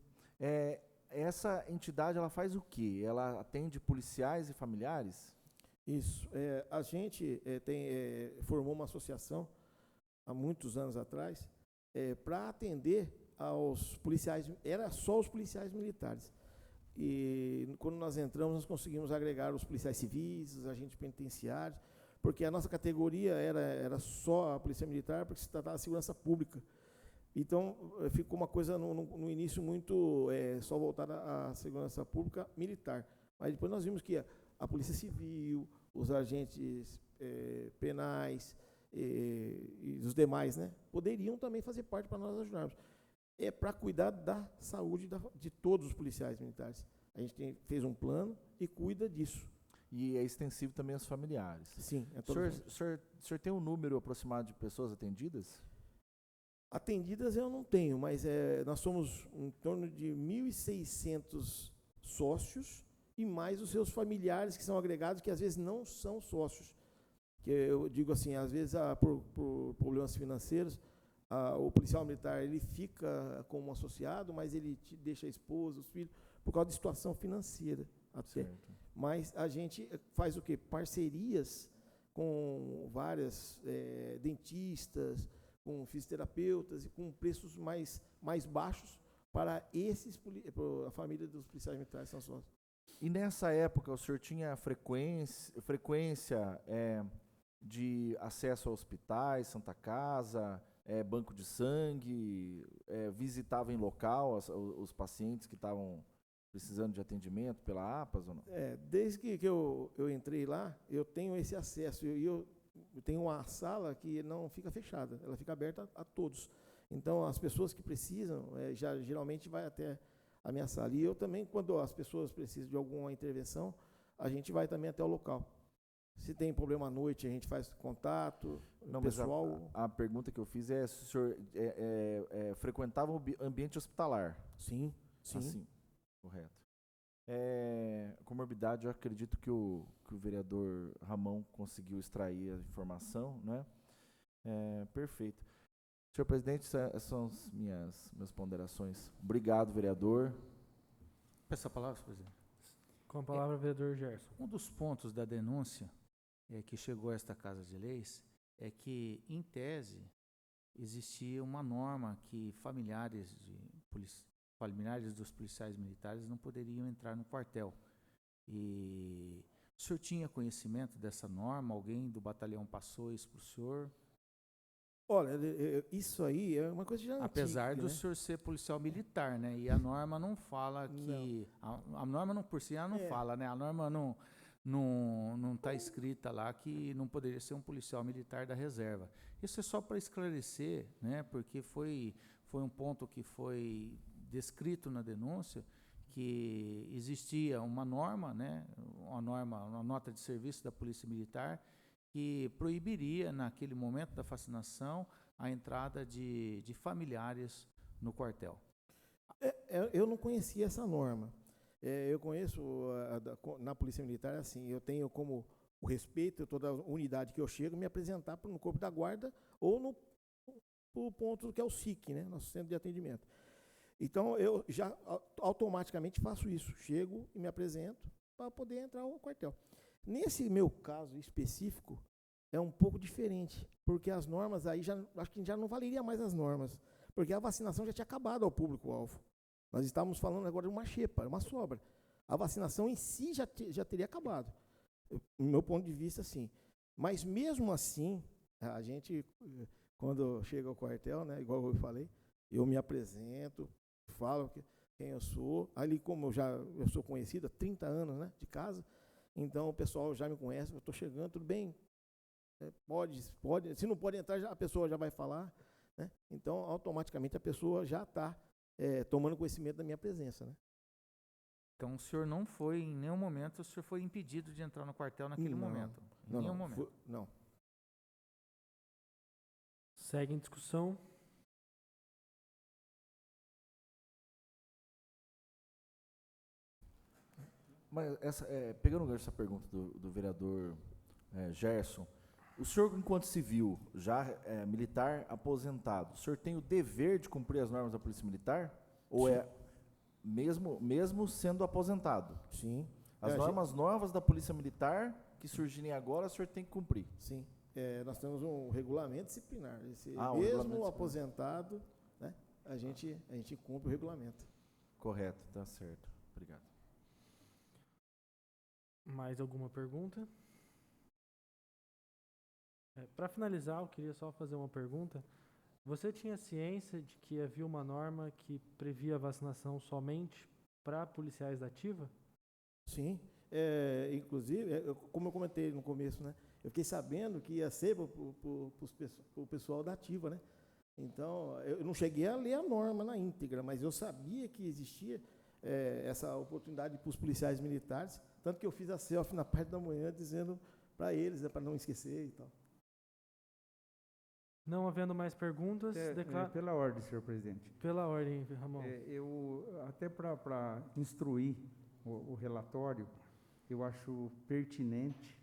Essa entidade, ela faz o quê? Ela atende policiais e familiares? Isso. A gente formou uma associação há muitos anos atrás para atender aos policiais, era só os policiais militares. E quando nós entramos, nós conseguimos agregar os policiais civis, os agentes penitenciários, porque a nossa categoria era só a polícia militar, porque se tratava de segurança pública. Então, ficou uma coisa no início muito só voltada à segurança pública militar. Mas depois nós vimos que a Polícia Civil, os agentes penais e os demais, né, poderiam também fazer parte para nós ajudarmos. É para cuidar da saúde de todos os policiais militares. A gente fez um plano e cuida disso. E é extensivo também aos familiares. Sim. O senhor tem um número aproximado de pessoas atendidas? Atendidas eu não tenho, mas nós somos em torno de 1.600 sócios e mais os seus familiares que são agregados, que às vezes não são sócios. Que eu digo assim, às vezes por problemas financeiros, o policial militar ele fica como associado, mas ele deixa a esposa, os filhos, por causa de situação financeira até. Certo. Mas a gente faz o quê? Parcerias com várias dentistas, com fisioterapeutas e com preços mais baixos para a família dos policiais militares são sócios. E nessa época o senhor tinha frequência de acesso a hospitais, Santa Casa, banco de sangue, visitava em local os pacientes que estavam precisando de atendimento pela APAS ou não? Desde que eu entrei lá, eu tenho esse acesso. Eu tenho uma sala que não fica fechada, ela fica aberta a todos. Então, as pessoas que precisam, geralmente vai até a minha sala. E eu também, quando as pessoas precisam de alguma intervenção, a gente vai também até o local. Se tem problema à noite, a gente faz contato. Não, pessoal. Mas a pergunta que eu fiz é se o senhor frequentava o ambiente hospitalar. Sim, sim. Assim, correto. Comorbidade, eu acredito que o vereador Ramão conseguiu extrair a informação, né? Perfeito. Senhor presidente, essas são as minhas ponderações. Obrigado, vereador. Peço a palavra, senhor presidente. Com a palavra, vereador Gerson. Um dos pontos da denúncia que chegou a esta Casa de Leis é que, em tese, existia uma norma que familiares dos policiais militares não poderiam entrar no quartel. E o senhor tinha conhecimento dessa norma? Alguém do batalhão passou isso para o senhor? Olha, isso aí é uma coisa já antiga. Apesar do né? senhor ser policial militar, né? E a norma não fala que... A norma não por si, ela não fala, né? A norma não está escrita lá que não poderia ser um policial militar da reserva. Isso é só para esclarecer, né? Porque foi um ponto que foi descrito na denúncia, que existia uma norma, né? Uma nota de serviço da Polícia Militar, que proibiria, naquele momento da fascinação, a entrada de familiares no quartel. Eu não conhecia essa norma. Eu conheço, na Polícia Militar, assim, eu tenho como o respeito, toda unidade que eu chego, me apresentar no Corpo da Guarda ou no ponto que é o SIC, né, nosso Centro de Atendimento. Então, eu já automaticamente faço isso. Chego e me apresento para poder entrar ao quartel. Nesse meu caso específico, é um pouco diferente, porque as normas aí, acho que já não valeria mais as normas, porque a vacinação já tinha acabado ao público-alvo. Nós estávamos falando agora de uma xepa, uma sobra. A vacinação em si já teria acabado, no meu ponto de vista, sim. Mas, mesmo assim, a gente, quando chega ao quartel, né, igual eu falei, eu me apresento, falo quem eu sou. Ali, como eu sou conhecido há 30 anos, né, de casa, então o pessoal já me conhece, eu estou chegando, tudo bem? Pode, se não pode entrar, a pessoa já vai falar, né? Então, automaticamente, a pessoa já está tomando conhecimento da minha presença, né? Então, o senhor não foi, em nenhum momento, o senhor foi impedido de entrar no quartel naquele momento? Em nenhum momento? Não. Segue em discussão. Mas pegando o gancho dessa pergunta do vereador Gerson, o senhor, enquanto civil, já militar aposentado, o senhor tem o dever de cumprir as normas da Polícia Militar? Ou Sim. mesmo sendo aposentado? Sim. As normas novas da Polícia Militar que surgirem agora, o senhor tem que cumprir? Sim. Nós temos um regulamento disciplinar. Um mesmo regulamento aposentado, né, a gente cumpre o regulamento. Correto, tá certo. Obrigado. Mais alguma pergunta? Para finalizar, eu queria só fazer uma pergunta. Você tinha ciência de que havia uma norma que previa a vacinação somente para policiais da ativa? Sim. Inclusive, como eu comentei no começo, né, eu fiquei sabendo que ia ser para o pessoal da ativa, né? Então, eu não cheguei a ler a norma na íntegra, mas eu sabia que existia essa oportunidade para os policiais militares, tanto que eu fiz a selfie na parte da manhã dizendo para eles, para não esquecer e tal. Não havendo mais perguntas, Pela ordem, senhor presidente. Pela ordem, Ramon. Até para instruir o relatório, eu acho pertinente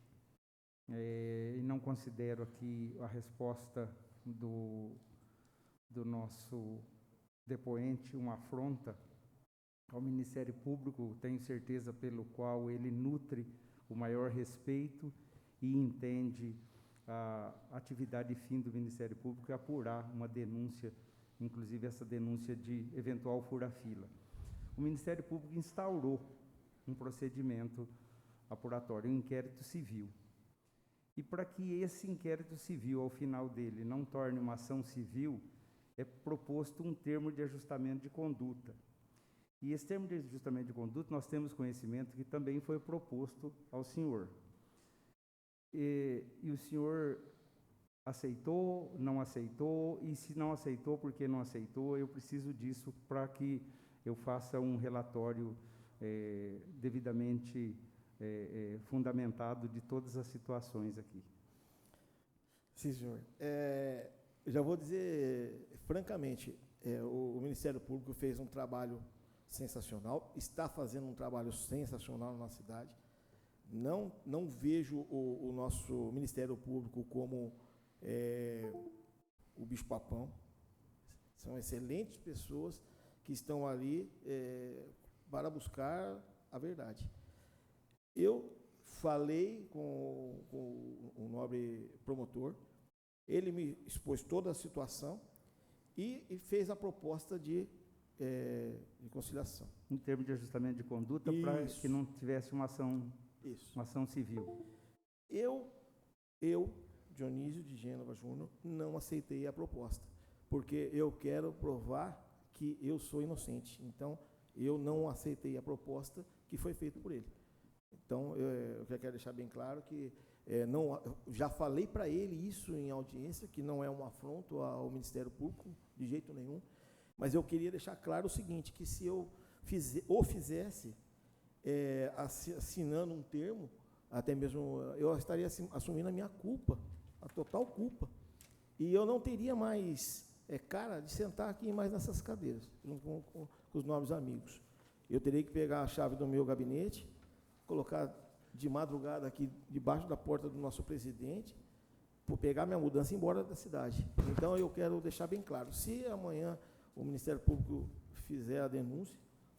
e não considero aqui a resposta do nosso depoente uma afronta ao Ministério Público, tenho certeza pelo qual ele nutre o maior respeito e entende a atividade fim do Ministério Público é apurar uma denúncia, inclusive essa denúncia de eventual fura-fila. O Ministério Público instaurou um procedimento apuratório, um inquérito civil. E para que esse inquérito civil, ao final dele, não torne uma ação civil, é proposto um termo de ajustamento de conduta. E esse termo de ajustamento de conduta, nós temos conhecimento que também foi proposto ao senhor. E o senhor aceitou, não aceitou, e se não aceitou, por que não aceitou? Eu preciso disso para que eu faça um relatório devidamente fundamentado de todas as situações aqui. Sim, senhor. Eu já vou dizer francamente, o Ministério Público fez um trabalho sensacional, está fazendo um trabalho sensacional na cidade. Não vejo o nosso Ministério Público como o bicho-papão. São excelentes pessoas que estão ali para buscar a verdade. Eu falei com o nobre promotor, ele me expôs toda a situação e fez a proposta de conciliação. Em termos de ajustamento de conduta, para que não tivesse uma ação civil. Eu, Dionísio de Gênova Júnior, não aceitei a proposta, porque eu quero provar que eu sou inocente. Então, eu não aceitei a proposta que foi feita por ele. Então, eu quero deixar bem claro que já falei para ele isso em audiência, que não é um afronto ao Ministério Público, de jeito nenhum, mas eu queria deixar claro o seguinte, que se eu fizesse assinando um termo, até mesmo eu estaria assumindo a minha culpa, a total culpa, e eu não teria mais cara de sentar aqui mais nessas cadeiras, junto com os nobres amigos. Eu teria que pegar a chave do meu gabinete, colocar de madrugada aqui debaixo da porta do nosso presidente, por pegar minha mudança e ir embora da cidade. Então, eu quero deixar bem claro, se amanhã o Ministério Público fizer a denúncia,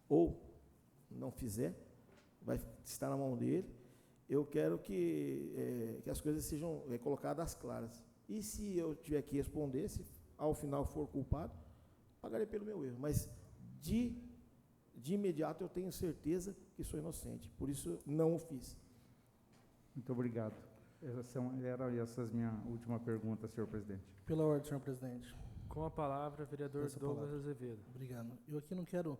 ou não fizer, vai estar na mão dele, eu quero que as coisas sejam colocadas às claras. E se eu tiver que responder, se ao final for culpado, pagarei pelo meu erro. Mas, de imediato, eu tenho certeza que sou inocente. Por isso, não o fiz. Muito obrigado. Eram essas minha última pergunta, senhor presidente. Pela ordem, senhor presidente. Com a palavra, vereador Essa Douglas palavra. Azevedo. Obrigado. Eu aqui não quero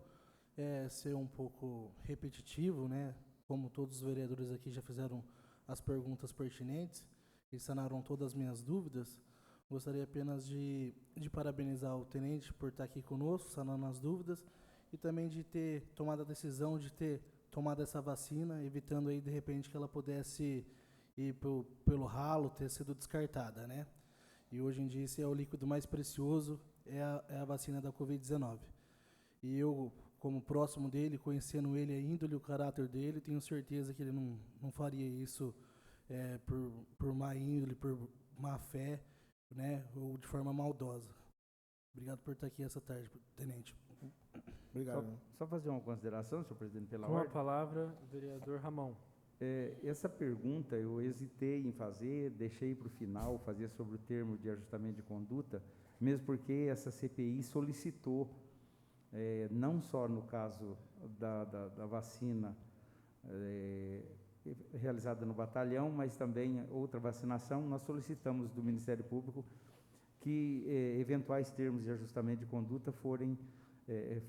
ser um pouco repetitivo, né? Como todos os vereadores aqui já fizeram as perguntas pertinentes e sanaram todas as minhas dúvidas. Gostaria apenas de parabenizar o tenente por estar aqui conosco, sanando as dúvidas, e também de ter tomado a decisão de ter tomado essa vacina, evitando aí, de repente, que ela pudesse ir pelo ralo, ter sido descartada, né? E hoje em dia esse é o líquido mais precioso, é a vacina da Covid-19. E eu, como próximo dele, conhecendo ele, a índole e o caráter dele, tenho certeza que ele não faria isso por má índole, por má fé, né, ou de forma maldosa. Obrigado por estar aqui essa tarde, tenente. Obrigado. Só fazer uma consideração, senhor presidente, pela Com a ordem. palavra, vereador Ramon. Essa pergunta eu hesitei em fazer, deixei para o final, fazer sobre o termo de ajustamento de conduta, mesmo porque essa CPI solicitou, não só no caso da vacina realizada no batalhão, mas também outra vacinação, nós solicitamos do Ministério Público que eventuais termos de ajustamento de conduta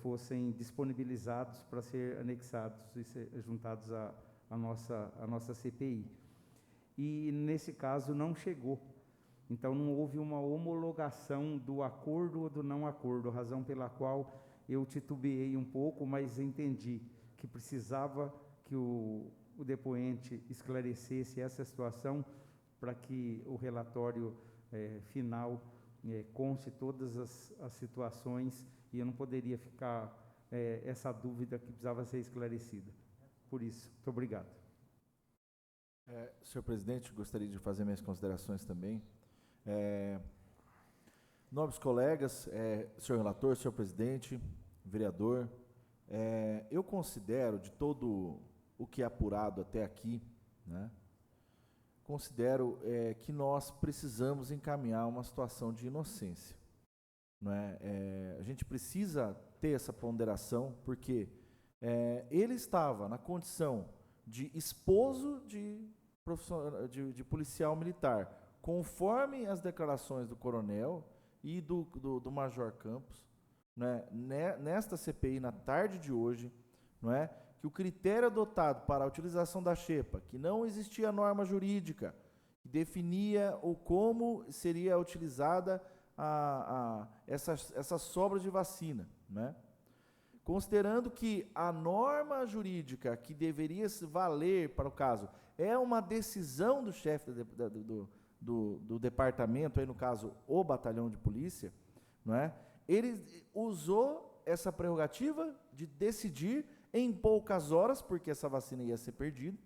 fossem disponibilizados para ser anexados e ser juntados à nossa CPI. E, nesse caso, não chegou. Então, não houve uma homologação do acordo ou do não acordo, razão pela qual eu titubeei um pouco, mas entendi que precisava que o depoente esclarecesse essa situação para que o relatório final conste todas as situações, e eu não poderia ficar essa dúvida que precisava ser esclarecida. Por isso, muito obrigado. Senhor presidente, gostaria de fazer minhas considerações também. Nobres colegas, senhor relator, senhor presidente, vereador, eu considero, de todo o que é apurado até aqui, né, considero que nós precisamos encaminhar uma situação de inocência. Não é? A gente precisa ter essa ponderação, porque ele estava na condição de esposo de policial militar, conforme as declarações do coronel e do major Campos, né, nesta CPI, na tarde de hoje, não é, que o critério adotado para a utilização da xepa, que não existia norma jurídica que definia o como seria utilizada essa sobra de vacina, né? Considerando que a norma jurídica que deveria se valer para o caso é uma decisão do chefe do departamento, aí no caso o batalhão de polícia, não é? Ele usou essa prerrogativa de decidir em poucas horas, porque essa vacina ia ser perdida,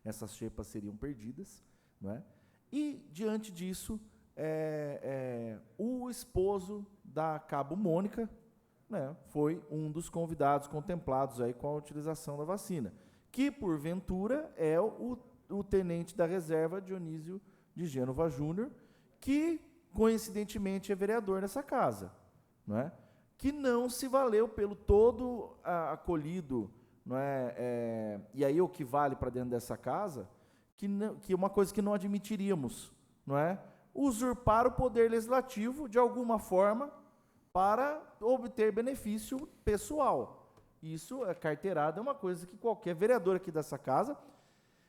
essas xepas seriam perdidas, não é? E, diante disso, o esposo da Cabo Mônica, né, foi um dos convidados contemplados aí com a utilização da vacina, que, porventura, é o tenente da reserva, Dionísio de Gênova Júnior, que, coincidentemente, é vereador nessa casa, não é? Que não se valeu pelo todo acolhido, não é? E aí o que vale para dentro dessa casa, que é uma coisa que não admitiríamos, não é? Usurpar o poder legislativo de alguma forma para obter benefício pessoal. Isso, a carteirada, é uma coisa que qualquer vereador aqui dessa casa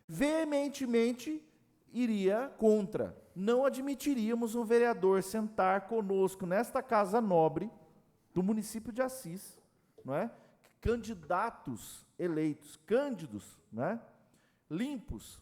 veementemente iria contra. Não admitiríamos um vereador sentar conosco nesta casa nobre do município de Assis, não é? Candidatos eleitos, cândidos, né? Limpos,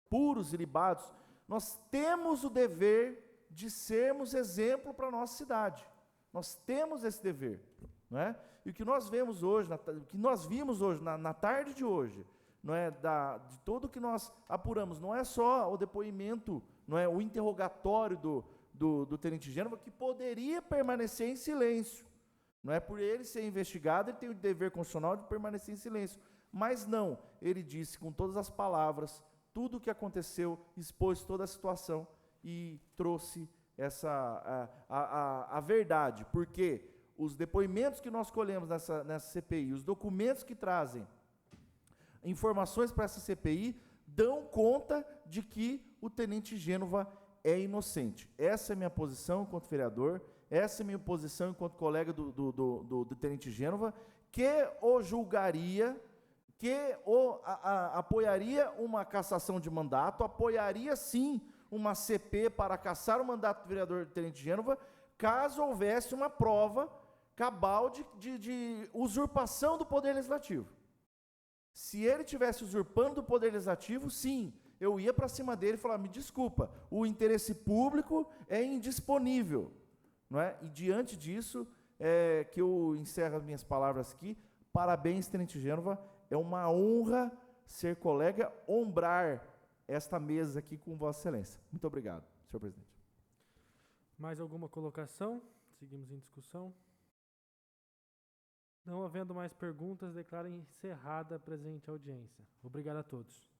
puros e libados. Nós temos o dever de sermos exemplo para a nossa cidade. Nós temos esse dever, não é? E o que nós vemos hoje, o que nós vimos hoje, na tarde de hoje, não é, de tudo que nós apuramos, não é só o depoimento, não é, o interrogatório do tenente Gênova, que poderia permanecer em silêncio, não é? Por ele ser investigado, ele tem o dever constitucional de permanecer em silêncio, mas não, ele disse com todas as palavras tudo o que aconteceu, expôs toda a situação e trouxe a verdade, porque os depoimentos que nós colhemos nessa CPI, os documentos que trazem informações para essa CPI, dão conta de que o tenente Gênova é inocente. Essa é a minha posição enquanto vereador, essa é a minha posição enquanto colega do Tenente Gênova, que o julgaria, que apoiaria uma cassação de mandato, apoiaria sim uma CP para cassar o mandato do vereador Tenente Gênova, caso houvesse uma prova cabal de usurpação do Poder Legislativo. Se ele tivesse usurpando do Poder Legislativo, sim, eu ia para cima dele e falar, me desculpa, o interesse público é indisponível. Não é? E diante disso, que eu encerro as minhas palavras aqui, parabéns, Tenente Gênova, é uma honra ser colega, ombrar esta mesa aqui com Vossa Excelência. Muito obrigado, senhor presidente. Mais alguma colocação? Seguimos em discussão. Não havendo mais perguntas, declaro encerrada a presente audiência. Obrigado a todos.